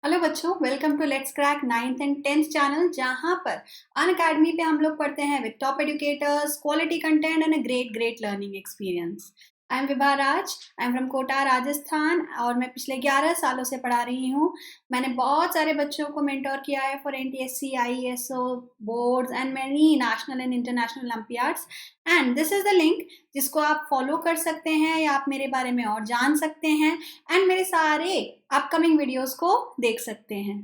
Hello बच्चों, welcome to let's crack 9th and 10th channel, जहां पर अनअकैडमी पे हम लोग पढ़ते हैं with top educators, quality content and a great learning experience. I am Vibha Raj, I am from Kota Rajasthan और मैं पिछले 11 सालों से पढ़ा रही हूँ। मैंने बहुत सारे बच्चों को मेंटोर किया है for NTSC, ISO boards and many national and international Olympiads. And this is the link जिसको आप फॉलो कर सकते हैं या आप मेरे बारे में और जान सकते हैं एंड मेरे सारे अपकमिंग वीडियोस को देख सकते हैं।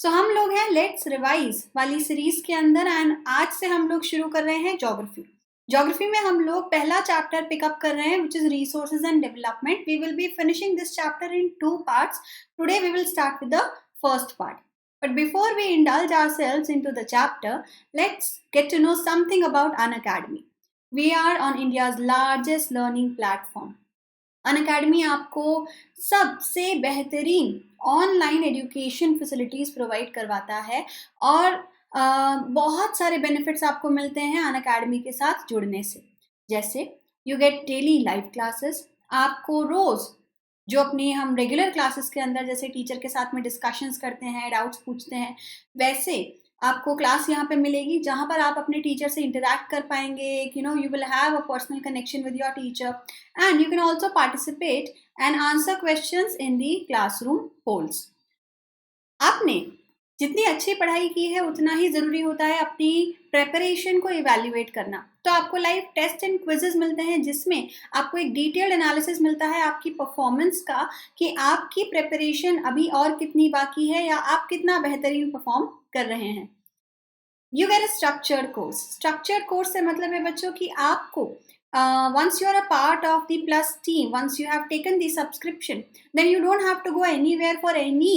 हम लोग हैं लेट्स रिवाइज वाली सीरीज के अंदर एंड आज से हम लोग शुरू कर रहे हैं ज्योग्राफी। ज्योग्राफी में हम लोग पहला चैप्टर पिकअप कर रहे हैं which is resources and development. We will be finishing this chapter in 2 parts. Today we will start with the first part, but before we indulge ourselves into the chapter, let's get to know something about Unacademy. We are on India's largest learning platform. Unacademy आपको सबसे बेहतरीन online education facilities provide करवाता है और बहुत सारे benefits आपको मिलते हैं अनअकैडमी के साथ जुड़ने से। जैसे you get daily live classes, आपको रोज़ जो अपनी हम रेगुलर क्लासेस के अंदर जैसे टीचर के साथ में डिस्कशंस करते हैं, डाउट्स पूछते हैं, वैसे आपको क्लास यहाँ पे मिलेगी जहाँ पर आप अपने टीचर से इंटरैक्ट कर पाएंगे। You will have a personal connection with your teacher and you can also participate and answer questions in the classroom polls. आपने जितनी अच्छी पढ़ाई की है उतना ही ज़रूरी होता है अपनी प्रेपरेशन को इवैल्यूएट करना। तो आपको लाइव टेस्ट एंड क्विजेज मिलते हैं जिसमें आपको एक डिटेल्ड एनालिसिस मिलता है आपकी परफॉर्मेंस का कि आपकी प्रेपरेशन अभी और कितनी बाकी है या आप कितना बेहतरीन परफॉर्म कर रहे हैं। You get a structured course. Structured course से मतलब है बच्चों कि आपको once you are a part of the plus team, once you have taken the subscription, then you don't have to go anywhere for any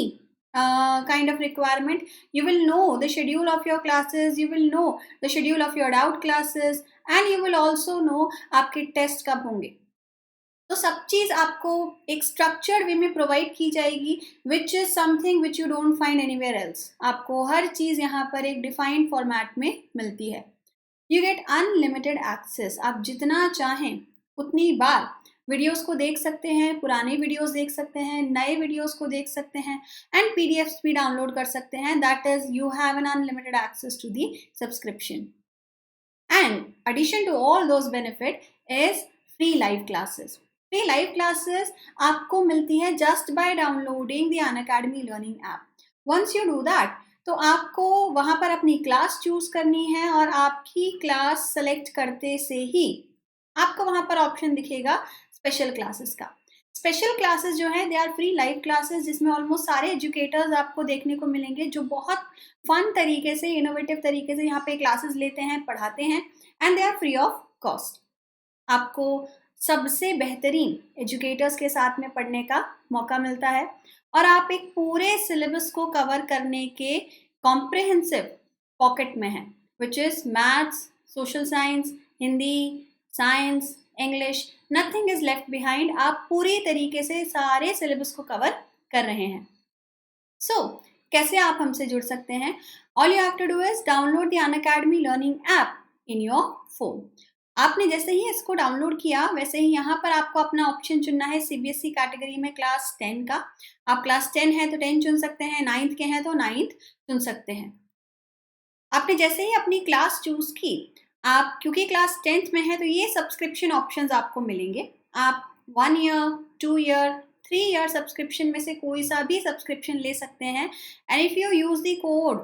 kind of requirement. You will know the schedule of your classes, you will know the schedule of your doubt classes, and you will also know आपके test कब होंगे। तो सब चीज़ आपको एक structured way में provide की जाएगी which is something which you don't find anywhere else. आपको हर चीज़ यहाँ पर एक डिफाइंड फॉर्मेट में मिलती है। यू गेट अनलिमिटेड एक्सेस, आप जितना चाहें उतनी बार वीडियोस को देख सकते हैं, पुराने वीडियोस देख सकते हैं, नए वीडियोस को देख सकते हैं एंड पीडीएफ्स भी डाउनलोड कर सकते हैं। That is you have an unlimited access to the subscription and addition to all those benefit is free live classes. Free live classes आपको मिलती है just by downloading the Unacademy learning app. Once you do that तो आपको वहाँ पर अपनी class choose करनी है और आपकी क्लास सेलेक्ट करते से ही आपको वहाँ पर ऑप्शन दिखेगा स्पेशल क्लासेस का। स्पेशल क्लासेस जो है they are free live classes जिसमें ऑलमोस्ट सारे एजुकेटर्स आपको देखने को मिलेंगे जो बहुत फन तरीके से, इनोवेटिव तरीके से यहाँ पे क्लासेस लेते हैं, पढ़ाते हैं and they are free of cost. आपको सबसे बेहतरीन एजुकेटर्स के साथ में पढ़ने का मौका मिलता है और आप एक पूरे सिलेबस को कवर करने के कॉम्प्रिहेंसिव पॉकेट में हैं which is maths, social science, Hindi, science, English, nothing is left behind. आप पूरी तरीके से सारे सिलेबस को कवर कर रहे हैं। कैसे आप हमसे जुड़ सकते हैं? All you have to do is download the Unacademy learning app in your phone. आपने जैसे ही इसको डाउनलोड किया वैसे ही यहाँ पर आपको अपना ऑप्शन चुनना है सीबीएसई कैटेगरी में क्लास 10 का। आप क्लास 10 है तो 10 चुन सकते हैं, 9th के हैं तो 9th चुन सकते हैं। आपने जैसे ही अपनी क्लास चूज की, आप क्योंकि क्लास 10th में है तो ये सब्सक्रिप्शन ऑप्शंस आपको मिलेंगे। आप 1 ईयर, 2 ईयर, 3 ईयर सब्सक्रिप्शन में से कोई सा भी सब्सक्रिप्शन ले सकते हैं and if you use the code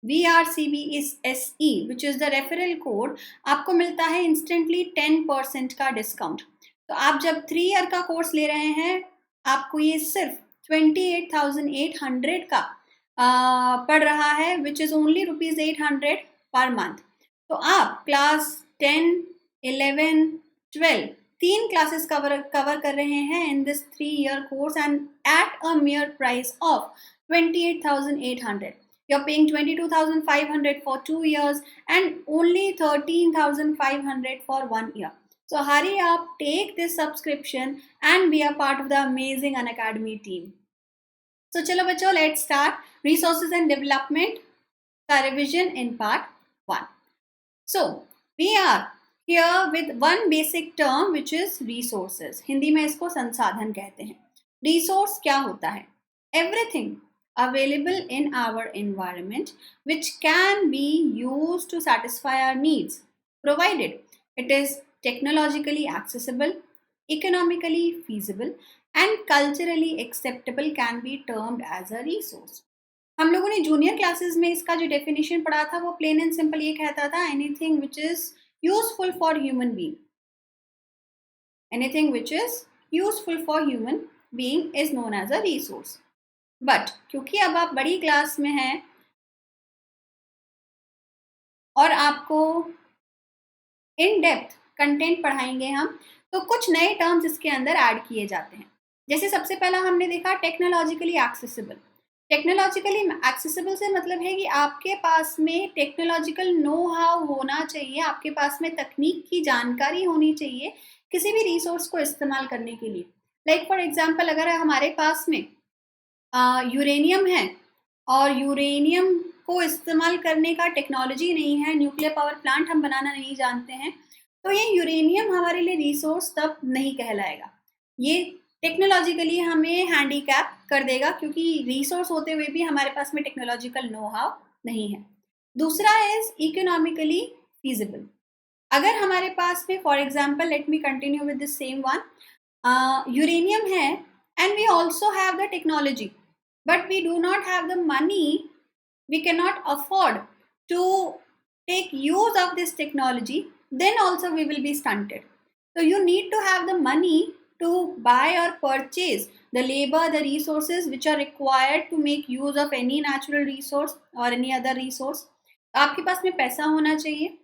VRCBSE which is the referral code, आपको मिलता है इंस्टेंटली 10% का डिस्काउंट। तो आप जब 3 ईयर का कोर्स ले रहे हैं आपको ये सिर्फ 28,800 का पड़ रहा है which is only ₹800 per month. तो आप क्लास 10, 11, 12 तीन क्लासेस कवर कर रहे हैं in this 3 year course and at a mere price of 28,800। You're paying 22,500 for 2 years and only 13,500 for 1 year. So hurry up, take this subscription and be a part of the amazing Unacademy team. So chalo bachcho, let's start resources and development ka revision in part 1. So we are here with one basic term which is resources. Hindi में इसको संसाधन कहते हैं। Resource क्या होता है? everything available in our environment which can be used to satisfy our needs, provided it is technologically accessible, economically feasible, and culturally acceptable can be termed as a resource. हम लोगों ने जूनियर क्लासेस में इसका जो definition पढ़ा था वो plane and simple ये कहता था anything which is useful for human being, anything which is useful for human being is known as a resource. But क्योंकि अब आप बड़ी क्लास में हैं और आपको इन डेप्थ कंटेंट पढ़ाएंगे हम, तो कुछ नए टर्म्स इसके अंदर ऐड किए जाते हैं. जैसे सबसे पहला हमने देखा टेक्नोलॉजिकली एक्सेसिबल. टेक्नोलॉजिकली एक्सेसिबल से मतलब है कि आपके पास में टेक्नोलॉजिकल नो हाउ होना चाहिए, आपके पास में तकनीक की जानकारी होनी चाहिए किसी भी रिसोर्स को इस्तेमाल करने के लिए. लाइक फॉर एग्जांपल अगर हमारे पास में यूरेनियम है और यूरेनियम को इस्तेमाल करने का टेक्नोलॉजी नहीं है, न्यूक्लियर पावर प्लांट हम बनाना नहीं जानते हैं, तो ये यूरेनियम हमारे लिए रिसोर्स तब नहीं कहलाएगा. ये टेक्नोलॉजिकली हमें हैंडीकैप कर देगा क्योंकि रिसोर्स होते हुए भी हमारे पास में टेक्नोलॉजिकल नो हाउ नहीं है. दूसरा इज इकोनॉमिकली फीजिबल. अगर हमारे पास में for example let me continue with this same one, uranium है and we also have the technology but we do not have the money, we cannot afford to take use of this technology, then also we will be stunted. So you need to have the money to buy or purchase the labor, the resources which are required to make use of any natural resource or any other resource. आपके पास में पैसा होना चाहिए.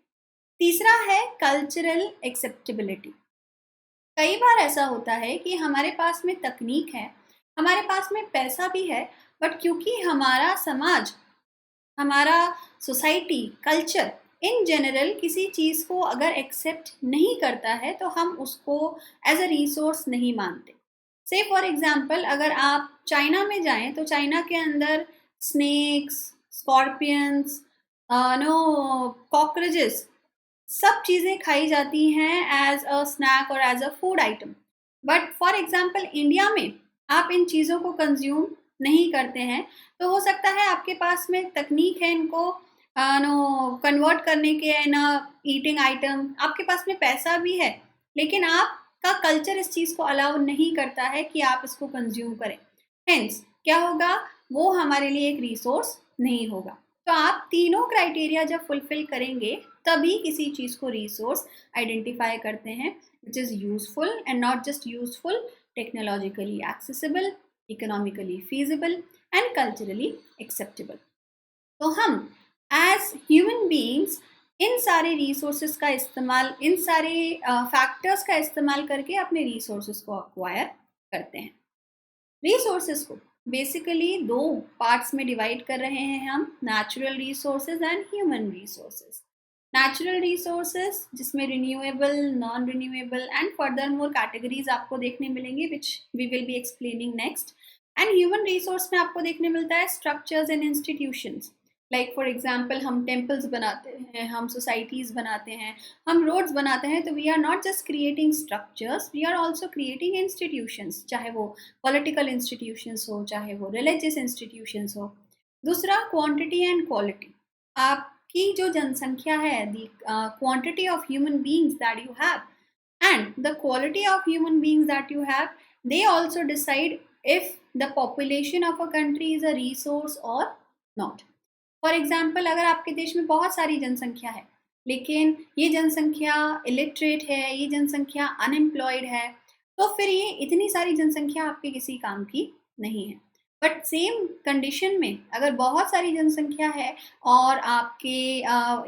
तीसरा है cultural acceptability. कई बार ऐसा होता है कि हमारे पास में तकनीक है, हमारे पास में पैसा भी है, बट क्योंकि हमारा समाज, हमारा सोसाइटी, कल्चर इन जनरल किसी चीज़ को अगर एक्सेप्ट नहीं करता है तो हम उसको एज अ रिसोर्स नहीं मानते. से फॉर एग्जांपल अगर आप चाइना में जाएं तो चाइना के अंदर स्नेक्स, स्कॉर्पियंस, कॉकरोचेस, सब चीज़ें खाई जाती हैं एज अ स्नैक और as a food item. But for example India में आप इन चीज़ों को कंज्यूम नहीं करते हैं, तो हो सकता है आपके पास में तकनीक है इनको कन्वर्ट करने के ना ईटिंग आइटम, आपके पास में पैसा भी है, लेकिन आपका कल्चर इस चीज़ को अलाउ नहीं करता है कि आप इसको कंज्यूम करें. हेंस क्या होगा, वो हमारे लिए एक रिसोर्स नहीं होगा. तो आप तीनों क्राइटेरिया जब फुलफिल करेंगे तभी किसी चीज़ को रिसोर्स आइडेंटिफाई करते हैं which is useful and not just useful, technologically accessible, economically feasible and culturally acceptable. तो हम एज ह्यूमन बीइंग्स इन सारे रिसोर्सेज का इस्तेमाल, इन सारे फैक्टर्स का इस्तेमाल करके अपने रिसोर्सेज को अक्वायर करते हैं. रिसोर्सेज को बेसिकली दो पार्ट्स में डिवाइड कर रहे हैं हम, natural resources and human resources. Natural resources जिसमें renewable, non renewable and further more categories आपको देखने मिलेंगे which we will be explaining next. And human resource में आपको देखने मिलता है structures and institutions. Like for example हम टेम्पल्स बनाते हैं, हम सोसाइटीज़ बनाते हैं, हम रोड्स बनाते हैं, तो we are not just creating structures, we are also creating institutions, चाहे वो पॉलिटिकल इंस्टीट्यूशंस हो, चाहे वो रिलीजियस इंस्टीट्यूशंस हो. दूसरा क्वांटिटी एंड क्वालिटी. आपकी जो जनसंख्या है, the quantity of human beings that you have and the quality of human beings that you have, they also decide if the population of a country is a resource or not. For example अगर आपके देश में बहुत सारी जनसंख्या है लेकिन ये जनसंख्या इलिटरेट है, ये जनसंख्या अनएम्प्लॉयड है, तो फिर ये इतनी सारी जनसंख्या आपके किसी काम की नहीं है. बट सेम कंडीशन में अगर बहुत सारी जनसंख्या है और आपके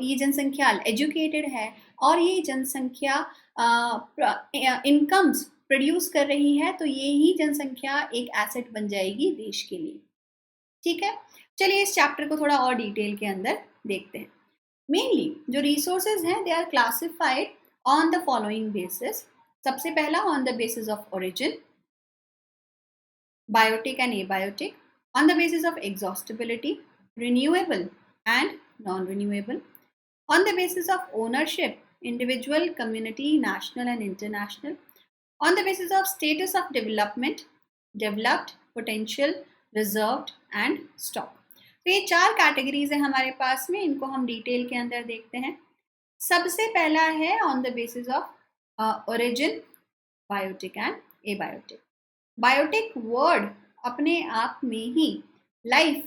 ये जनसंख्या एजुकेटेड है और ये जनसंख्या इनकम्स प्रोड्यूस कर रही है, तो ये ही जनसंख्या एक एसेट बन जाएगी देश के लिए. ठीक है, चलिए इस चैप्टर को थोड़ा और डिटेल के अंदर देखते हैं. मेनली जो रिसोर्सेज हैं they are classified on the following basis. सबसे पहला on the basis of origin, biotic and abiotic, on the basis of exhaustibility, renewable and non renewable, on the basis of ownership, individual, community, national and international, on the basis of status of development, developed, potential, reserved and stock. तो ये 4 categories है हमारे पास में, इनको हम detail के अंदर देखते हैं। सबसे पहला है on the basis of origin, biotic and abiotic. Biotic word अपने आप में ही लाइफ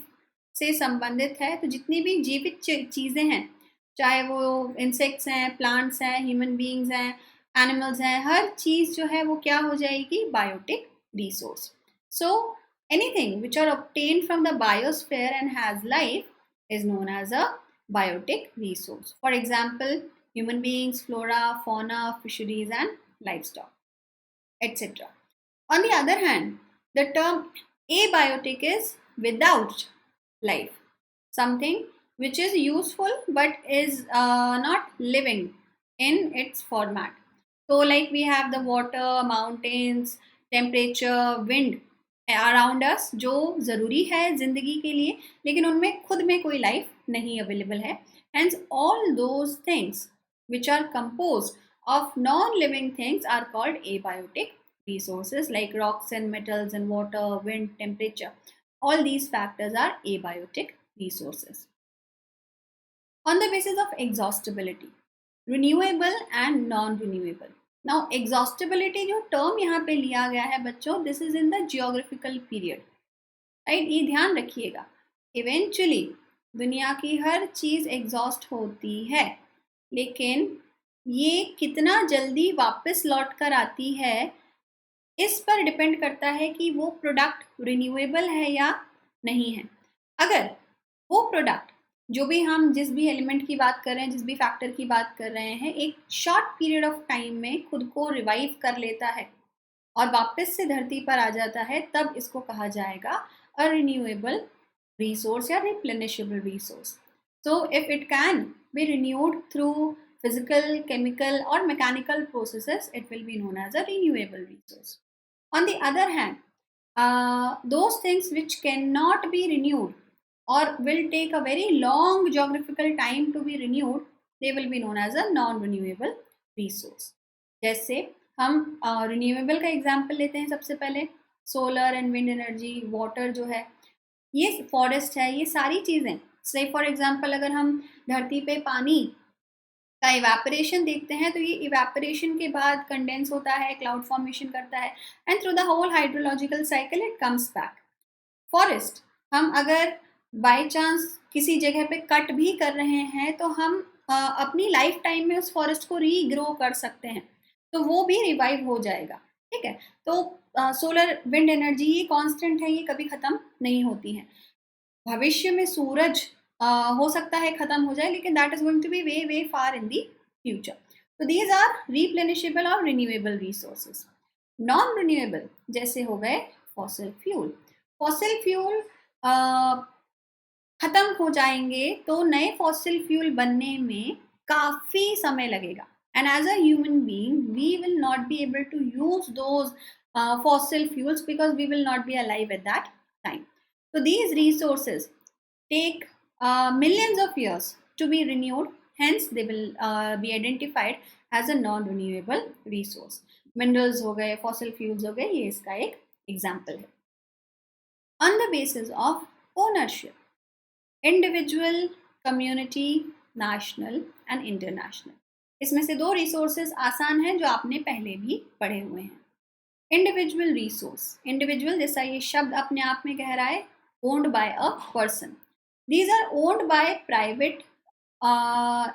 से संबंधित है, तो जितनी भी जीवित चीज़ें हैं, चाहे वो इंसेक्ट्स हैं, प्लांट्स हैं, ह्यूमन बीइंग्स हैं, एनिमल्स हैं, हर चीज़ जो है वो क्या हो जाएगी, biotic resource. So anything which are obtained from the biosphere and has life is known as a biotic resource. For example, human beings, flora, fauna, fisheries and livestock, etc. On the other hand, the term abiotic is without life, something which is useful but is not living in its format. So like we have the water, mountains, temperature, wind around us जो ज़रूरी है ज़िंदगी के लिए, लेकिन उनमें खुद में कोई लाइफ नहीं अवेलेबल है. Hence all those things which are composed of non-living things are called abiotic resources, like rocks and metals and water, wind, temperature. All these factors are abiotic resources. On the basis of exhaustibility, renewable and non-renewable. Now exhaustibility जो term यहाँ पे लिया गया है बच्चों, this is in the geographical period, right? ये ध्यान रखिएगा. Eventually दुनिया की हर चीज़ एग्जॉस्ट होती है, लेकिन ये कितना जल्दी वापस लौट कर आती है इस पर डिपेंड करता है कि वो प्रोडक्ट रिन्यूएबल है या नहीं है. अगर वो प्रोडक्ट जो भी हम जिस भी एलिमेंट की बात कर रहे हैं, जिस भी फैक्टर की बात कर रहे हैं, एक शॉर्ट पीरियड ऑफ टाइम में खुद को रिवाइव कर लेता है और वापस से धरती पर आ जाता है, तब इसको कहा जाएगा अ रिन्यूएबल resource या replenishable resource. So if it can be renewed through physical, chemical or mechanical processes, it will be known as a renewable resource. On the other hand, those things which cannot be renewed or will take a very long geographical time to be renewed, they will be known as a non-renewable resource. जैसे हम renewable का example लेते हैं सबसे पहले, solar and wind energy, water जो है, ये फॉरेस्ट है, ये सारी चीज़ें. से फॉर एग्जांपल अगर हम धरती पे पानी का इवेपोरेशन देखते हैं, तो ये इवेपोरेशन के बाद कंडेंस होता है, क्लाउड फॉर्मेशन करता है, and through the whole hydrological cycle it comes back. Forest हम अगर बाय चांस किसी जगह पे कट भी कर रहे हैं, तो हम अपनी लाइफ टाइम में उस फॉरेस्ट को रीग्रो कर सकते हैं, तो वो भी रिवाइव हो जाएगा. ठीक है, तो सोलर विंड एनर्जी ये कांस्टेंट है, ये कभी ख़त्म नहीं होती है. भविष्य में सूरज हो सकता है ख़त्म हो जाए, लेकिन that is going to be way way far in the future. तो दीज आर रिप्लेनिशेबल और रिन्यूएबल रिसोर्सेज. नॉन रिन्यूएबल जैसे हो गए फॉसिल फ्यूल. फॉसिल फ्यूल ख़त्म हो जाएंगे तो नए फॉसिल फ्यूल बनने में काफ़ी समय लगेगा, and as a human being we will not be able to use those fossil fuels because we will not be alive at that time. So these resources take millions of years to be renewed, hence they will be identified as a non-renewable resource. Minerals हो गए, fossil fuels हो गए, ये इसका एक example है. On the basis of ownership, individual, community, national and international. इसमें से 2 रिसोर्सेज आसान हैं जो आपने पहले भी पढ़े हुए हैं. इंडिविजुअल रिसोर्स, इंडिविजुअल जैसा ये शब्द अपने आप में कह रहा है, owned by a person. These are owned by private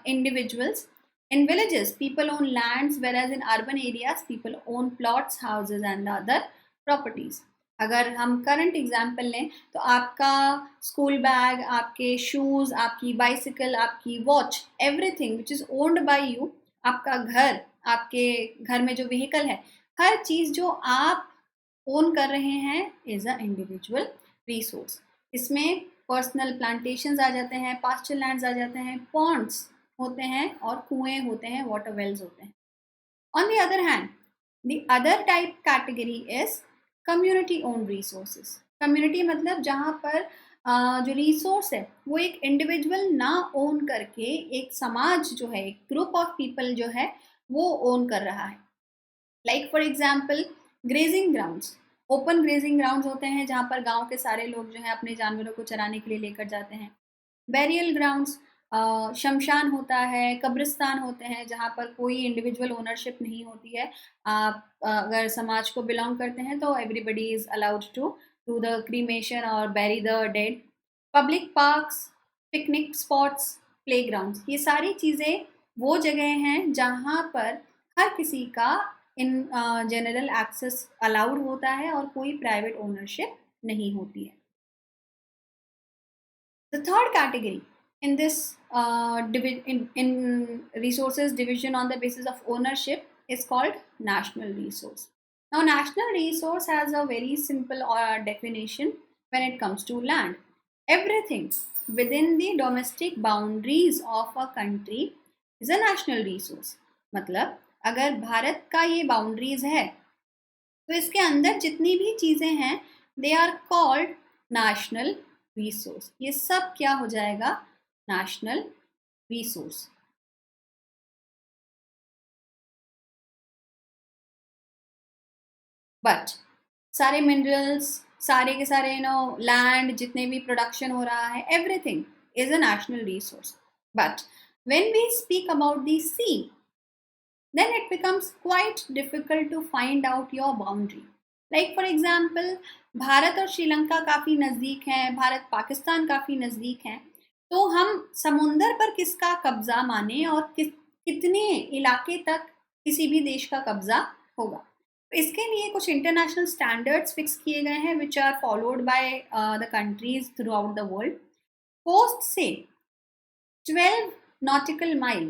individuals. In villages people own lands, whereas in urban areas people own plots, houses and other properties. अगर हम करंट एग्जाम्पल लें तो आपका स्कूल बैग, आपके शूज़, आपकी bicycle, आपकी watch, everything which is owned by you, आपका घर, आपके घर में जो व्हीकल है, हर चीज़ जो आप ओन कर रहे हैं इज़ अ इंडिविजुअल रिसोर्स. इसमें पर्सनल प्लांटेशंस आ जाते हैं, पास्चर लैंड्स आ जाते हैं, पॉन्ड्स होते हैं और कुएँ होते हैं, वाटर वेल्स होते हैं. On the other hand, the other type category is community own resources. Community मतलब जहाँ पर जो रिसोर्स है वो एक इंडिविजुअल ना ओन करके एक समाज जो है, एक ग्रुप ऑफ पीपल जो है वो ओन कर रहा है. Like for example grazing grounds. Open grazing grounds होते हैं जहाँ पर गांव के सारे लोग जो है अपने जानवरों को चराने के लिए लेकर जाते हैं। बैरियल ग्राउंड्स, शमशान होता है, कब्रिस्तान होते हैं जहाँ पर कोई इंडिविजुअल ओनरशिप नहीं होती है। आप अगर समाज को बिलोंग करते हैं तो everybody is allowed to do the cremation और bury the dead. Public parks, picnic spots, playgrounds, ये सारी चीज़ें वो जगह हैं जहाँ पर हर किसी का इन जनरल एक्सेस अलाउड होता है और कोई प्राइवेट ओनरशिप नहीं होती है। The third category in this in resources division on the basis of ownership is called national resource. Now, national resource has a very simple definition when it comes to land. Everything within the domestic boundaries of a country is a national resource. मतलब अगर भारत का ये boundaries है तो इसके अंदर जितनी भी चीजें हैं they are called national resource. ये सब क्या हो जाएगा? National resource. बट सारे मिनरल्स, सारे के सारे लैंड, जितने भी प्रोडक्शन हो रहा है, everything is a national resource. But when we speak about the sea, then it becomes quite difficult to find out your boundary. Like for example, Bharat और श्रीलंका काफ़ी नज़दीक हैं, भारत पाकिस्तान काफ़ी नज़दीक हैं, तो हम समुंदर पर किसका कब्ज़ा माने और कितने इलाके तक किसी भी देश का कब्ज़ा होगा। तो इसके लिए कुछ इंटरनेशनल स्टैंडर्ड्स फिक्स किए गए हैं which are followed by the countries throughout the world. Coast से 12 nautical mile,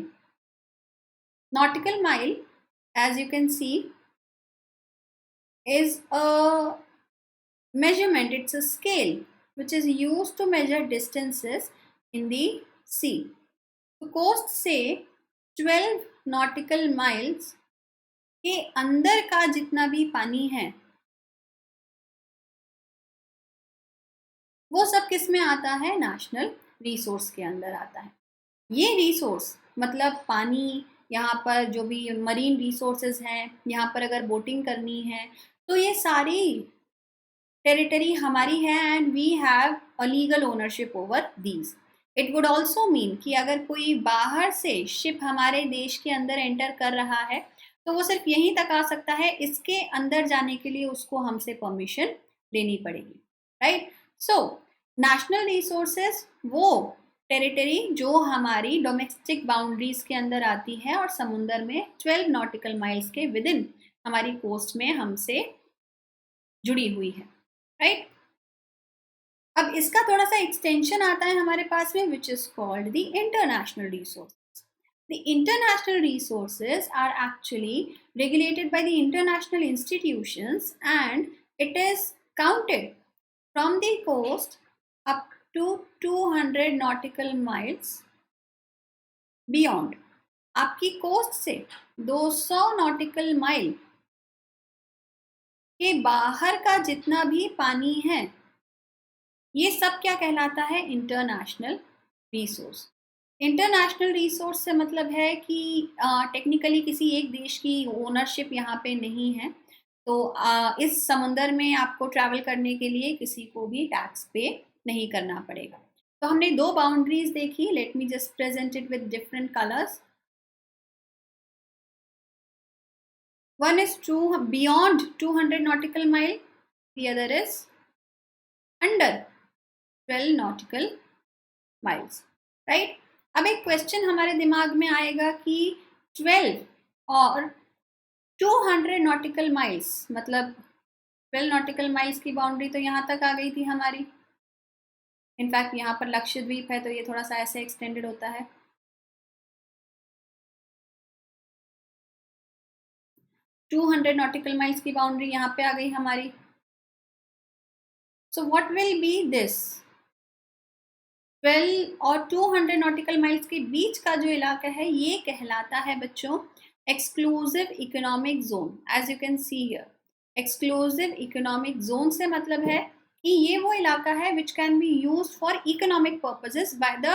nautical mile, as you can see, is a measurement, it's a scale which is used to measure distances in the sea. तो coast से 12 nautical miles के अंदर का जितना भी पानी है वो सब किस में आता है? नेशनल रिसोर्स के अंदर आता है। ये रिसोर्स मतलब पानी, यहाँ पर जो भी मरीन रिसोर्सेज हैं, यहाँ पर अगर बोटिंग करनी है तो ये सारी टेरिटरी हमारी है and we have a legal ownership over these. It would also mean कि अगर कोई बाहर से शिप हमारे देश के अंदर एंटर कर रहा है तो वो सिर्फ यहीं तक आ सकता है, इसके अंदर जाने के लिए उसको हमसे परमिशन लेनी पड़ेगी, राइट। सो नेशनल रिसोर्सेज वो टेरिटरी जो हमारी डोमेस्टिक बाउंड्रीज के अंदर आती है और समुंदर में 12 नॉटिकल माइल्स के विद इन हमारी कोस्ट में हमसे जुड़ी हुई है, राइट। अब इसका थोड़ा सा एक्सटेंशन आता है हमारे पास में which is called the international resources. The international resources are actually regulated by the international institutions and it is counted from the coast up to 200 nautical miles beyond। आपकी कोस्ट से 200 nautical mile के बाहर का जितना भी पानी है ये सब क्या कहलाता है? International resource. इंटरनेशनल रिसोर्स से मतलब है कि टेक्निकली किसी एक देश की ओनरशिप यहाँ पे नहीं है, तो इस समुंदर में आपको ट्रैवल करने के लिए किसी को भी टैक्स पे नहीं करना पड़ेगा। तो हमने दो बाउंड्रीज देखी, let me just present it with different colours. One is beyond 200 nautical mile, the other is under 12 nautical miles, right. अब एक क्वेश्चन हमारे दिमाग में आएगा कि 12 और 200 nautical miles मतलब 12 nautical miles की बाउंड्री तो यहाँ तक आ गई थी हमारी। इनफैक्ट यहाँ पर लक्षद्वीप है तो ये थोड़ा सा ऐसे एक्सटेंडेड होता है। टू 200 nautical miles की बाउंड्री यहाँ पे आ गई हमारी। So what will be this? 12 और 200 nautical miles के बीच का जो इलाका है ये कहलाता है बच्चों exclusive economic zone. As you can see here, exclusive economic zone से मतलब है कि ये वो इलाका है which can be used for economic purposes by the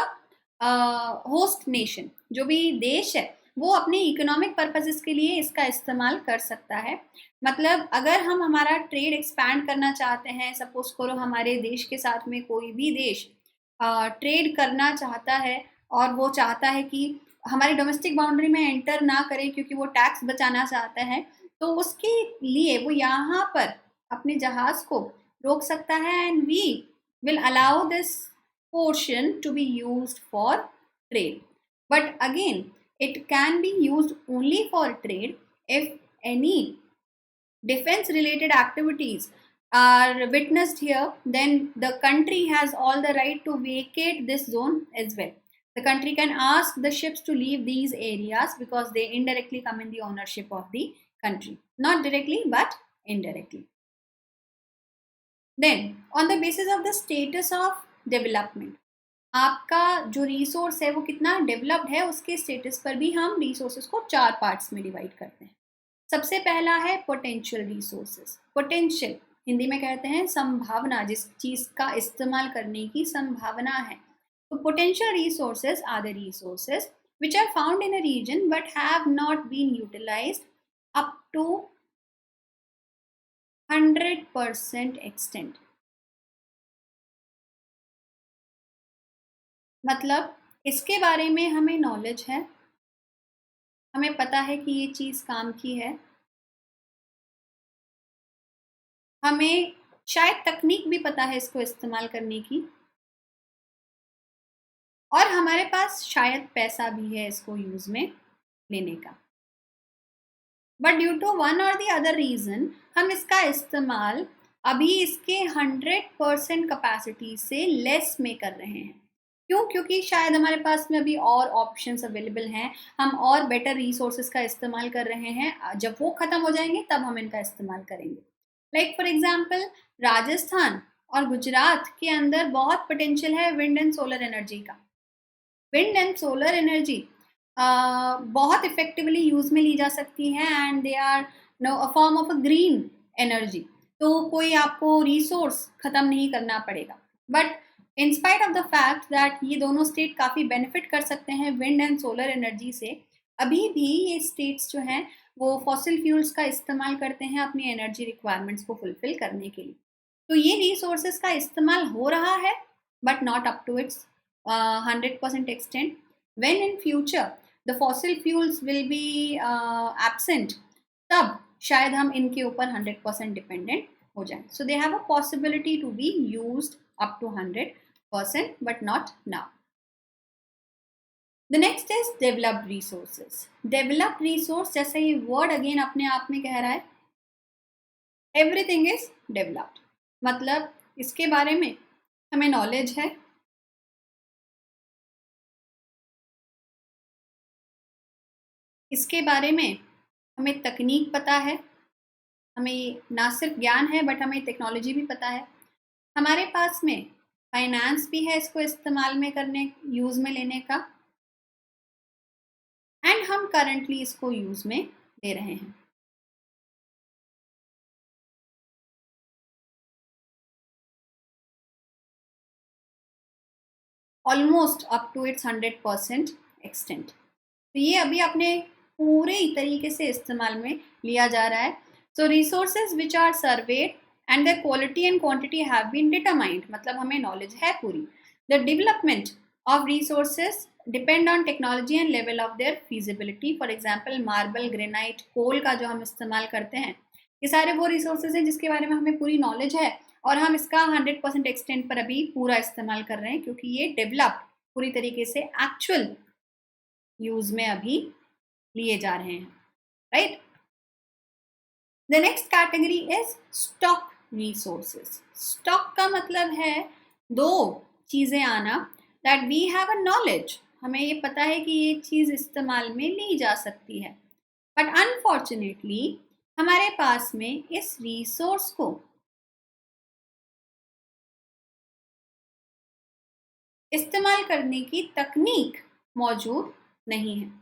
host nation. जो भी देश है वो अपने इकोनॉमिक पर्पसेस के लिए इसका इस्तेमाल कर सकता है। मतलब अगर हम हमारा ट्रेड एक्सपैंड करना चाहते हैं, सपोज करो हमारे देश के साथ में कोई भी देश ट्रेड करना चाहता है और वो चाहता है कि हमारी डोमेस्टिक बाउंड्री में एंटर ना करे क्योंकि वो टैक्स बचाना चाहता है, तो उसके लिए वो यहाँ पर अपने जहाज को रोक सकता है and we will allow this portion to be used for trade. But again, it can be used only for trade if any defense related activities are witnessed here, then the country has all the right to vacate this zone as well. The country can ask the ships to leave these areas because they indirectly come in the ownership of the country. Not directly, but indirectly. Then, on the basis of the status of development, आपका जो resource है वो कितना developed है उसके status पर भी हम रिसोर्सेज को 4 पार्ट्स में डिवाइड करते हैं। सबसे पहला है पोटेंशियल रिसोर्सेज। पोटेंशियल हिंदी में कहते हैं संभावना, जिस चीज़ का इस्तेमाल करने की संभावना है। तो potential resources are the resources which are found in a region but have not been utilized up to 100% extent. मतलब इसके बारे में हमें नॉलेज है, हमें पता है कि ये चीज़ काम की है, हमें शायद तकनीक भी पता है इसको इस्तेमाल करने की, और हमारे पास शायद पैसा भी है इसको यूज़ में लेने का। बट ड्यू टू वन और दी अदर रीज़न हम इसका इस्तेमाल अभी इसके 100% कैपेसिटी से लेस में कर रहे हैं। क्यों? क्योंकि शायद हमारे पास में अभी और ऑप्शंस अवेलेबल हैं, हम और बेटर रिसोर्सेज का इस्तेमाल कर रहे हैं। जब वो ख़त्म हो जाएंगे तब हम इनका इस्तेमाल करेंगे। लाइक फॉर एग्जांपल राजस्थान और गुजरात के अंदर बहुत पोटेंशियल है विंड एंड सोलर एनर्जी का। विंड एंड सोलर एनर्जी बहुत इफेक्टिवली यूज़ में ली जा सकती है and they are no a form of a green energy. तो कोई आपको रिसोर्स ख़त्म नहीं करना पड़ेगा। But in spite of the fact that ये दोनों स्टेट काफ़ी बेनिफिट कर सकते हैं विंड एंड सोलर एनर्जी से, अभी भी ये स्टेट्स जो हैं वो फॉसिल फ्यूल्स का इस्तेमाल करते हैं अपनी एनर्जी रिक्वायरमेंट्स को फुलफिल करने के लिए। तो ये रिसोर्सेज का इस्तेमाल हो रहा है but not up to its 100% extent. When in future the fossil fuels will be absent, तब शायद हम इनके ऊपर 100% डिपेंडेंट हो जाएं। So they have a possibility to be used up to 100% but not now. The next is developed resources. Developed resource जैसे ये word again अपने आप में कह रहा है everything is developed, मतलब इसके बारे में हमें नॉलेज है, इसके बारे में हमें तकनीक पता है, हमें ना सिर्फ ज्ञान है बट हमें टेक्नोलॉजी भी पता है, हमारे पास में फाइनेंस भी है इसको इस्तेमाल में करने, यूज़ में लेने का, एंड हम करंटली इसको यूज़ में ले रहे हैं। Almost up to its 100% extent. तो ये अभी अपने पूरे तरीके से इस्तेमाल में लिया जा रहा है। So resources which are surveyed and the quality and quantity have been determined, मतलब हमें नॉलेज है पूरी। The development of resources depend on technology and level of their feasibility. For example marble, granite, coal का जो हम इस्तेमाल करते हैं, ये सारे वो रिसोर्सेज हैं जिसके बारे में हमें पूरी नॉलेज है और हम इसका 100% एक्सटेंट पर अभी पूरा इस्तेमाल कर रहे हैं क्योंकि ये डेवलप्ड पूरी तरीके से एक्चुअल यूज में अभी लिए जा रहे हैं, right. The next category is stock resources. Stock का मतलब है दो चीज़ें आना, that we have a knowledge, हमें ये पता है कि ये चीज़ इस्तेमाल में ली जा सकती है, बट अनफॉर्चुनेटली हमारे पास में इस रिसोर्स को इस्तेमाल करने की तकनीक मौजूद नहीं है।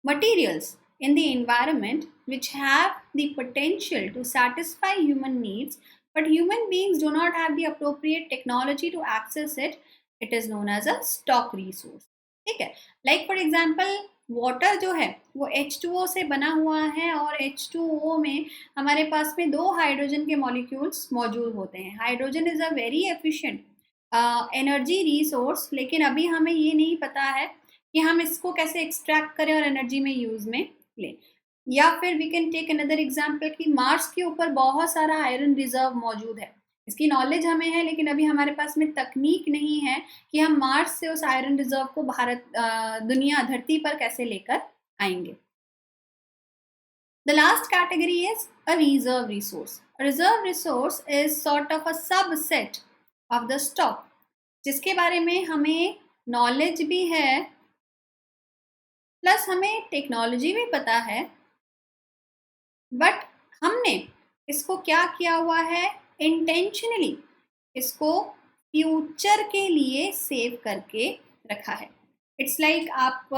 Materials in the environment which have the potential to satisfy human needs, but human beings do not have the appropriate technology to access it, it is known as a stock resource. ठीक है, like for example water जो है वो H2O से बना हुआ है और H2O में हमारे पास में 2 हाइड्रोजन के मॉलिक्यूल्स मौजूद होते हैं। Hydrogen is a very efficient energy resource, लेकिन अभी हमें ये नहीं पता है कि हम इसको कैसे एक्सट्रैक्ट करें और एनर्जी में यूज़ में लें। या फिर we can take another example कि मार्स के ऊपर बहुत सारा आयरन रिजर्व मौजूद है। इसकी नॉलेज हमें है, लेकिन अभी हमारे पास में तकनीक नहीं है कि हम मार्स से उस आयरन रिजर्व को दुनिया धरती पर कैसे लेकर आएंगे। The last category is a reserve resource. A reserve resource is sort of a subset of the stock, जिसके बारे में हमें नॉलेज भी है प्लस हमें टेक्नोलॉजी भी पता है, बट हमने इसको क्या किया हुआ है, इंटेंशनली इसको फ्यूचर के लिए सेव करके रखा है। इट्स लाइक आप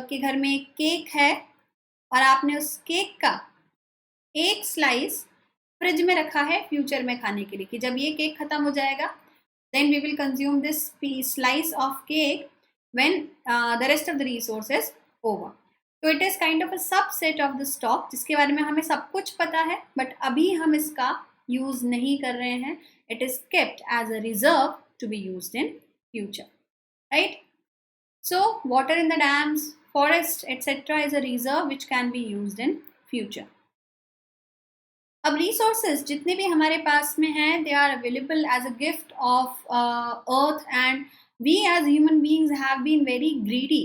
के घर में एक केक है और आपने उस केक का एक स्लाइस फ्रिज में रखा है फ्यूचर में खाने के लिए, कि जब ये केक खत्म हो जाएगा then we will consume this slice of cake when the rest of the resources over. तो it is kind of a subset of the stock जिसके बारे में हमें सब कुछ पता है, बट अभी हम इसका यूज नहीं कर रहे हैं। It is kept as a reserve to be used in future, right? So water in the dams, forest, etc. is a reserve which can be used in future. अब resources जितने भी हमारे पास में हैं, they are available as a gift of earth, and we as human beings have been very greedy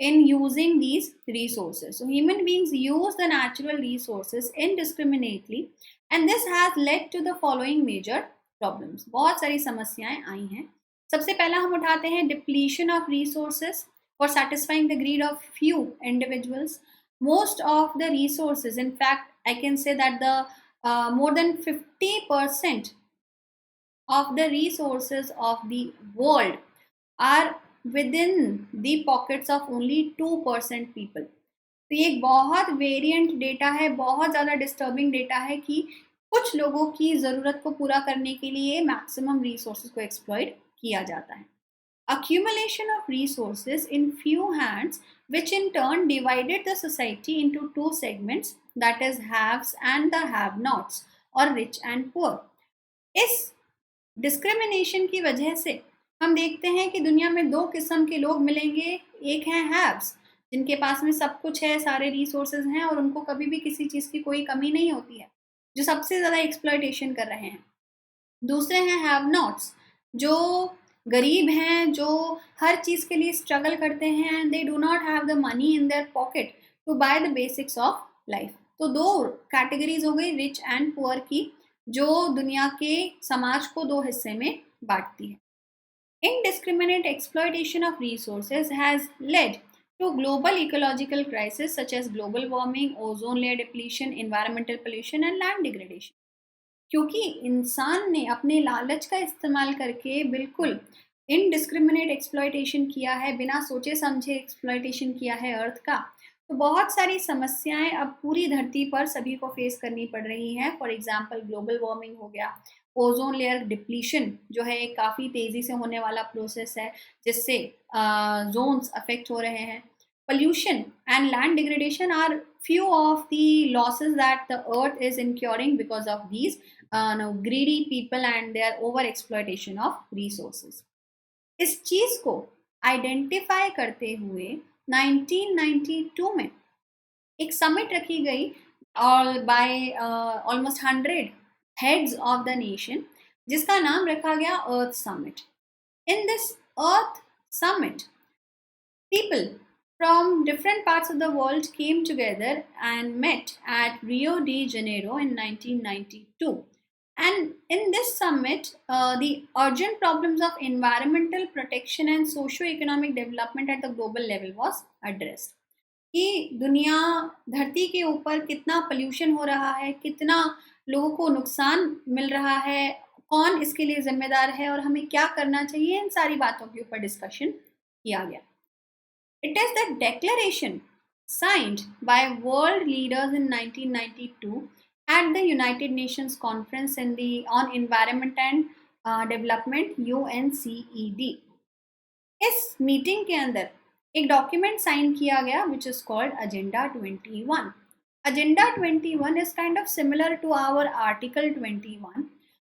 in using these resources. So human beings use the natural resources indiscriminately, and this has led to the following major problems. बहुत सारी समस्याएं आई हैं। सबसे पहला हम उठाते हैं depletion of resources for satisfying the greed of few individuals. Most of the resources, in fact, I can say that the more than 50% of the resources of the world are within the pockets of only 2% people. तो ये एक बहुत variant data है, बहुत ज़्यादा disturbing data है कि कुछ लोगों की ज़रूरत को पूरा करने के लिए मैक्सिमम रिसोर्सेज को एक्सप्लॉइट किया जाता है। Accumulation of resources in few hands, which in turn divided the society into two segments, that is haves and the have-nots, or rich and poor. इस डिस्क्रिमिनेशन की वजह से हम देखते हैं कि दुनिया में दो किस्म के लोग मिलेंगे। एक हैं हैव्स, जिनके पास में सब कुछ है, सारे रिसोर्सेज हैं और उनको कभी भी किसी चीज़ की कोई कमी नहीं होती है, जो सबसे ज़्यादा एक्सप्लॉयटेशन कर रहे हैं। दूसरे हैं हैव नॉट्स, जो गरीब हैं, जो हर चीज़ के लिए स्ट्रगल करते हैं। They do not have the money in their pocket to buy the basics of life. तो दो कैटेगरीज हो गई रिच एंड पुअर की, जो दुनिया के समाज को दो हिस्से में बांटती है। Indiscriminate exploitation of resources has led to global ecological crises such as global warming, ozone layer depletion, environmental pollution and land degradation. क्योंकि इंसान ने अपने लालच का इस्तेमाल करके बिल्कुल इनडिस्क्रिमिनेट एक्सप्लॉयटेशन किया है, बिना सोचे समझे एक्सप्लॉयटेशन किया है अर्थ का, तो बहुत सारी समस्याएं अब पूरी धरती पर सभी को फेस करनी पड़ रही हैं। फॉर एग्जांपल ग्लोबल वार्मिंग हो गया, ओजोन लेयर डिप्लीशन जो है एक काफ़ी तेज़ी से होने वाला प्रोसेस है जिससे जोन्स अफेक्ट हो रहे हैं। Pollution and land degradation are few of the losses that the earth is incurring because of these greedy people and their over exploitation of resources. इस चीज को आइडेंटिफाई करते हुए 1992 में एक समिट रखी गई और by almost 100 heads of the nation, जिसका नाम रखा गया earth summit. In this earth summit people from different parts of the world came together and met at Rio de Janeiro in 1992. And in this summit, the urgent problems of environmental protection and socio-economic development at the global level was addressed. कि दुनिया धरती के ऊपर कितना pollution हो रहा है, कितना लोगों को नुकसान मिल रहा है, कौन इसके लिए जिम्मेदार है और हमें क्या करना चाहिए, इन सारी बातों के ऊपर डिस्कशन किया गया। It is the declaration signed by world leaders in 1992 at the United Nations Conference on Environment and Development UNCED. इस मीटिंग के अंदर एक डॉक्यूमेंट साइन किया गया which is called agenda 21. Agenda 21 is kind of similar to our article 21.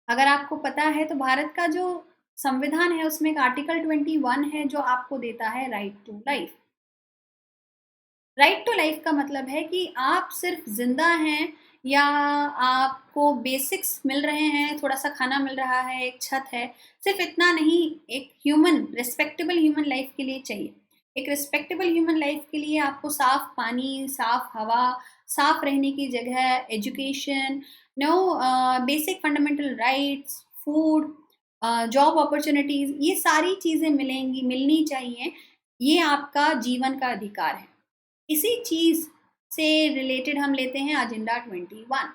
अगर आपको पता है तो भारत का जो संविधान है उसमें एक आर्टिकल 21 है जो आपको देता है right to life. Right to life का मतलब है कि आप सिर्फ जिंदा हैं या आपको बेसिक्स मिल रहे हैं, थोड़ा सा खाना मिल रहा है, एक छत है, सिर्फ इतना नहीं, एक ह्यूमन रिस्पेक्टेबल ह्यूमन लाइफ के लिए चाहिए. एक रिस्पेक्टेबल ह्यूमन लाइफ के लिए आपको साफ पानी, साफ हवा, साफ रहने की जगह, education, no basic fundamental rights, food, job opportunities, ये सारी चीज़ें मिलेंगी, मिलनी चाहिए. ये आपका जीवन का अधिकार है. इसी चीज़ से रिलेटेड हम लेते हैं एजेंडा 21,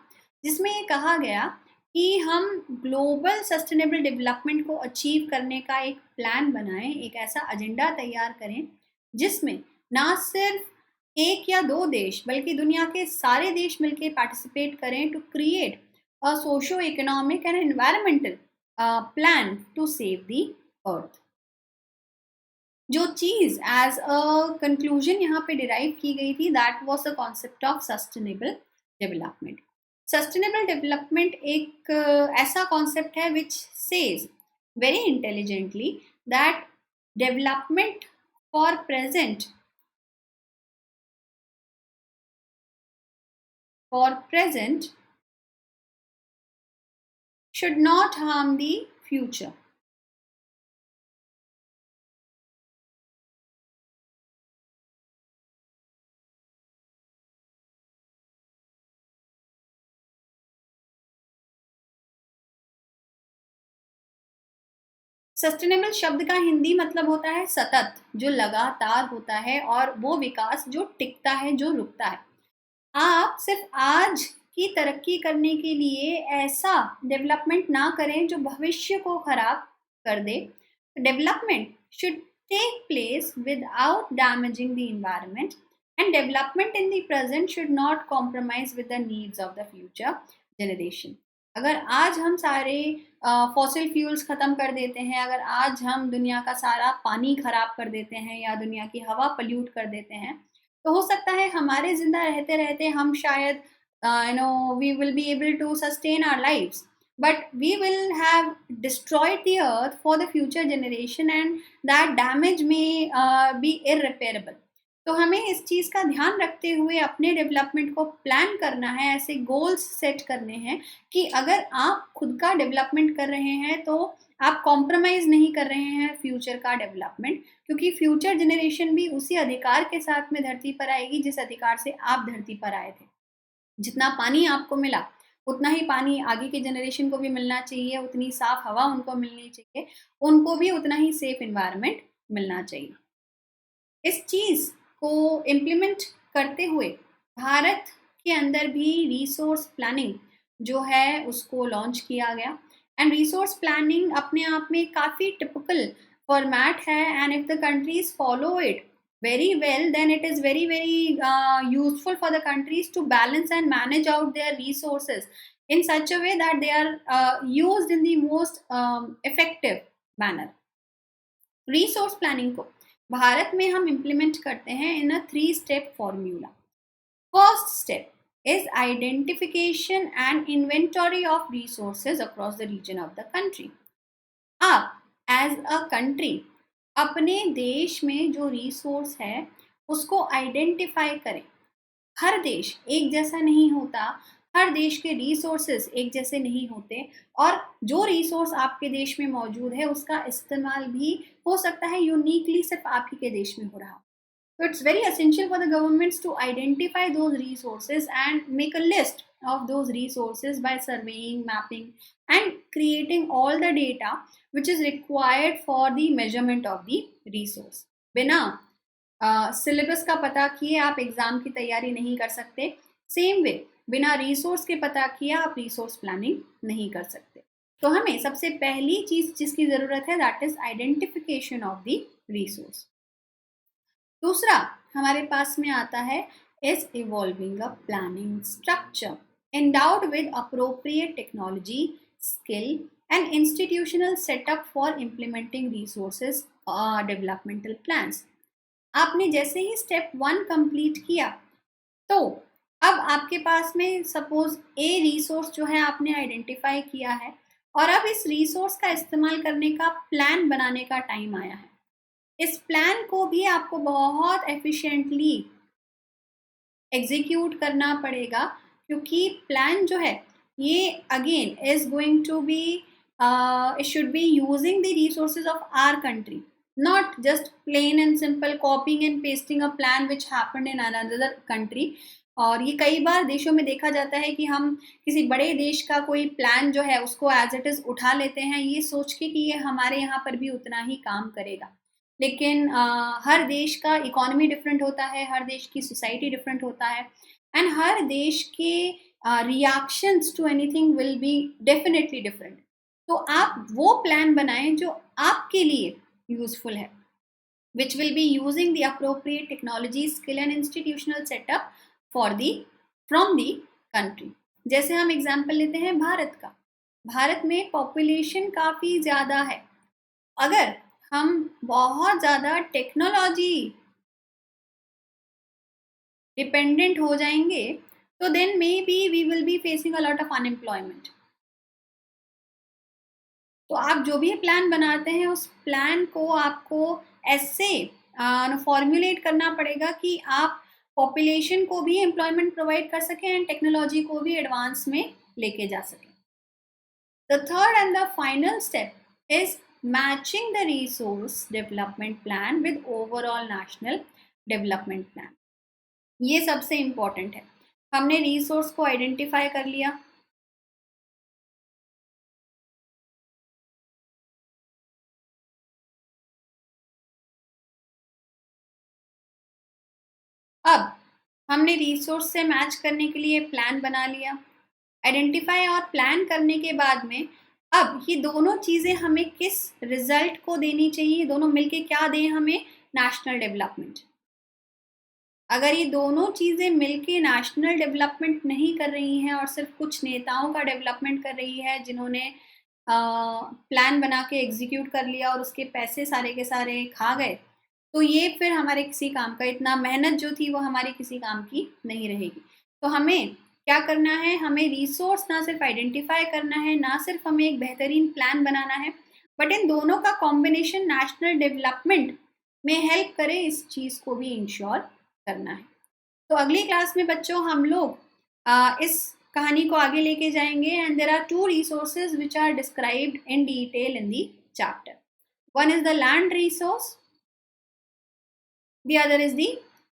जिसमें ये कहा गया कि हम ग्लोबल सस्टेनेबल डेवलपमेंट को अचीव करने का एक प्लान बनाएं, एक ऐसा एजेंडा तैयार करें जिसमें ना सिर्फ एक या दो देश बल्कि दुनिया के सारे देश मिलकर पार्टिसिपेट करें to create a socio economic and environmental plan to save the earth. जो चीज़ एज अ कंक्लूजन यहाँ पे डिराइव की गई थी, that was the concept of sustainable development. Sustainable development एक ऐसा कॉन्सेप्ट है which says very intelligently that development for present should not harm the future. Sustainable शब्द का हिंदी मतलब होता है सतत, जो लगातार होता है, और वो विकास जो टिकता है, जो रुकता है. आप सिर्फ आज की तरक्की करने के लिए ऐसा डेवलपमेंट ना करें जो भविष्य को खराब कर दे. Development should take place without damaging the environment, and development in the present should not compromise with the needs of the future generation. अगर आज हम सारे फॉसिल फ्यूल्स ख़त्म कर देते हैं, अगर आज हम दुनिया का सारा पानी ख़राब कर देते हैं या दुनिया की हवा पल्यूट कर देते हैं, तो हो सकता है हमारे ज़िंदा रहते रहते हम शायद we will be able to sustain our lives, but we will have destroyed the earth for the future generation, and that damage may be irreparable. तो हमें इस चीज़ का ध्यान रखते हुए अपने डेवलपमेंट को प्लान करना है, ऐसे गोल्स सेट करने हैं कि अगर आप खुद का डेवलपमेंट कर रहे हैं तो आप कॉम्प्रोमाइज़ नहीं कर रहे हैं फ्यूचर का डेवलपमेंट, क्योंकि फ्यूचर जनरेशन भी उसी अधिकार के साथ में धरती पर आएगी जिस अधिकार से आप धरती पर आए थे. जितना पानी आपको मिला उतना ही पानी आगे के जनरेशन को भी मिलना चाहिए, उतनी साफ हवा उनको मिलनी चाहिए, उनको भी उतना ही सेफ इन्वायरमेंट मिलना चाहिए. इस चीज़ को इम्प्लीमेंट करते हुए भारत के अंदर भी रिसोर्स प्लानिंग जो है उसको लॉन्च किया गया. एंड रिसोर्स प्लानिंग अपने आप में काफ़ी टिपिकल फॉर्मेट है, and if the countries follow it very well, then it is very useful for the countries to balance and manage out their resources in such a way that they are used in the most effective manner. Resource planning को भारत में हम implement करते हैं इन अ 3-step formula. First step is identification and inventory of resources across the region of the country. आप as a country अपने देश में जो रिसोर्स है उसको आइडेंटिफाई करें. हर देश एक जैसा नहीं होता, हर देश के रिसोर्सेज एक जैसे नहीं होते, और जो रिसोर्स आपके देश में मौजूद है उसका इस्तेमाल भी हो सकता है यूनिकली सिर्फ आप ही के देश में हो रहा. So it's very essential for the governments to identify those resources and make a list of those resources by surveying, mapping, and creating all the data which is required for the measurement of the resource. बिना syllabus का पता किए आप exam की तैयारी नहीं कर सकते. सेम वे बिना रिसोर्स के पता किए आप रिसोर्स प्लानिंग नहीं कर सकते. तो हमें सबसे पहली चीज जिसकी जरूरत है that is identification of the resource. दूसरा हमारे पास में आता है is evolving a planning structure endowed with appropriate technology, skill, and institutional setup for implementing resources developmental plans. आपने जैसे ही स्टेप 1 कंप्लीट किया, तो अब आपके पास में सपोज ए रिसोर्स जो है आपने आइडेंटिफाई किया है, और अब इस रिसोर्स का इस्तेमाल करने का प्लान बनाने का टाइम आया है। इस प्लान को भी आपको बहुत एफिशिएंटली एग्जीक्यूट करना पड़ेगा, क्योंकि प्लान जो है ये again is going to be, it should be using the resources of our country, not just plain and simple copying and pasting a plan which happened in another country. और ये कई बार देशों में देखा जाता है कि हम किसी बड़े देश का कोई प्लान जो है उसको एज इट इज़ उठा लेते हैं, ये सोच के कि ये हमारे यहाँ पर भी उतना ही काम करेगा। लेकिन हर देश का इकोनॉमी डिफरेंट होता है, हर देश की सोसाइटी डिफरेंट होता है, एंड हर देश के reactions to anything will be definitely different. तो आप वो प्लान बनाएं जो आपके लिए यूजफुल है, which will be using the appropriate technology, skill and institutional setup for the from the country। जैसे हम एग्जाम्पल लेते हैं भारत का, भारत में पॉपुलेशन काफ़ी ज़्यादा है। अगर हम बहुत ज़्यादा टेक्नोलॉजी डिपेंडेंट हो जाएंगे, तो then may be we will be facing a lot of unemployment. तो आप जो भी प्लान बनाते हैं उस प्लान को आपको ऐसे फॉर्मुलेट करना पड़ेगा कि आप पॉपुलेशन को भी एम्प्लॉयमेंट प्रोवाइड कर सकें एंड टेक्नोलॉजी को भी एडवांस में लेके जा सकें। The third and the final step is matching the resource development plan with overall national development plan. ये सबसे इम्पॉर्टेंट है। हमने रिसोर्स को आइडेंटिफाई कर लिया, अब हमने रिसोर्स से मैच करने के लिए प्लान बना लिया। आइडेंटिफाई और प्लान करने के बाद में अब ये दोनों चीज़ें हमें किस रिजल्ट को देनी चाहिए, दोनों मिलके क्या दें हमें, नेशनल डेवलपमेंट। अगर ये दोनों चीज़ें मिलके नेशनल डेवलपमेंट नहीं कर रही हैं और सिर्फ कुछ नेताओं का डेवलपमेंट कर रही है जिन्होंने प्लान बना के एग्जीक्यूट कर लिया और उसके पैसे सारे के सारे खा गए, तो ये फिर हमारे किसी काम का, इतना मेहनत जो थी वो हमारी किसी काम की नहीं रहेगी। तो हमें क्या करना है, हमें रिसोर्स ना सिर्फ आइडेंटिफाई करना है, ना सिर्फ हमें एक बेहतरीन प्लान बनाना है, बट इन दोनों का कॉम्बिनेशन नेशनल डेवलपमेंट में हेल्प करे, इस चीज़ को भी इंश्योर करना है। तो अगली क्लास में बच्चों हम लोग इस कहानी को आगे लेके जाएंगे, and there are two resources which are described in detail in the chapter. One is the land resource, the other is the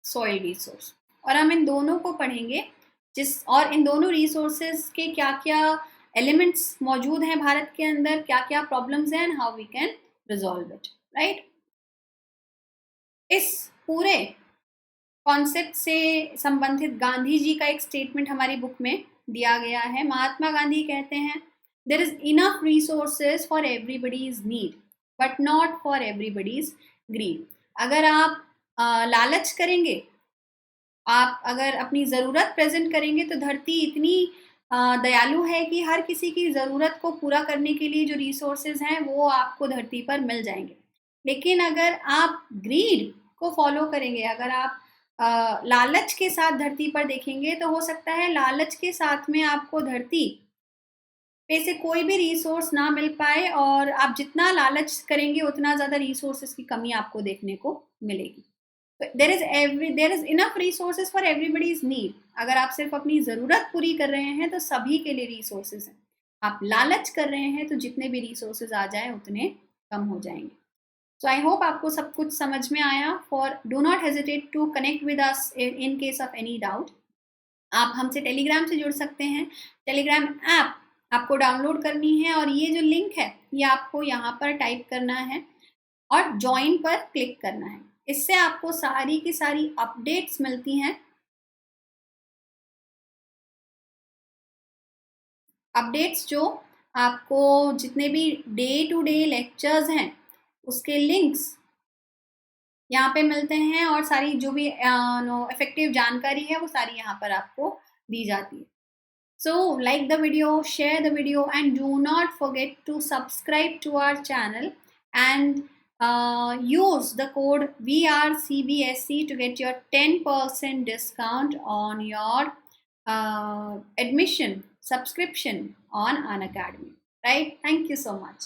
soil resource. और हम इन दोनों को पढ़ेंगे, और इन दोनों रिसोर्सेज के क्या क्या एलिमेंट्स मौजूद हैं भारत के अंदर, क्या क्या प्रॉब्लम्स हैं, and how we can resolve it, right. इस पूरे कॉन्सेप्ट से संबंधित गांधी जी का एक स्टेटमेंट हमारी बुक में दिया गया है। महात्मा गांधी कहते हैं, there is enough resources for everybody's need but not for everybody's greed. अगर आप लालच करेंगे, आप अगर अपनी ज़रूरत प्रेजेंट करेंगे, तो धरती इतनी दयालु है कि हर किसी की ज़रूरत को पूरा करने के लिए जो रिसोर्सेज हैं वो आपको धरती पर मिल जाएंगे। लेकिन अगर आप ग्रीड को फॉलो करेंगे, अगर आप लालच के साथ धरती पर देखेंगे, तो हो सकता है लालच के साथ में आपको धरती पे से कोई भी रिसोर्स ना मिल पाए, और आप जितना लालच करेंगे उतना ज़्यादा रिसोर्सेज की कमी आपको देखने को मिलेगी। There is enough resources for everybody's need. अगर आप सिर्फ अपनी ज़रूरत पूरी कर रहे हैं तो सभी के लिए रिसोर्सेज हैं। आप लालच कर रहे हैं तो जितने भी रिसोर्सेज आ जाए उतने कम हो जाएंगे। सो आई होप आपको सब कुछ समझ में आया। For do not hesitate to connect with us in case of any doubt. आप हमसे टेलीग्राम से जुड़ सकते हैं। टेलीग्राम ऐप आपको डाउनलोड करनी है, और ये जो लिंक है ये आपको यहाँ पर टाइप करना है और ज्वाइन पर क्लिक करना है। इससे आपको सारी की सारी अपडेट्स मिलती हैं। अपडेट्स जो आपको जितने भी डे टू डे लेक्चर्स हैं उसके लिंक्स यहाँ पे मिलते हैं, और सारी जो भी इफेक्टिव जानकारी है वो सारी यहाँ पर आपको दी जाती है। So like the video, share the video, and do not forget to subscribe to our channel and use the code VRCBSC to get your 10% discount on your admission subscription on Unacademy. Right? Thank you so much.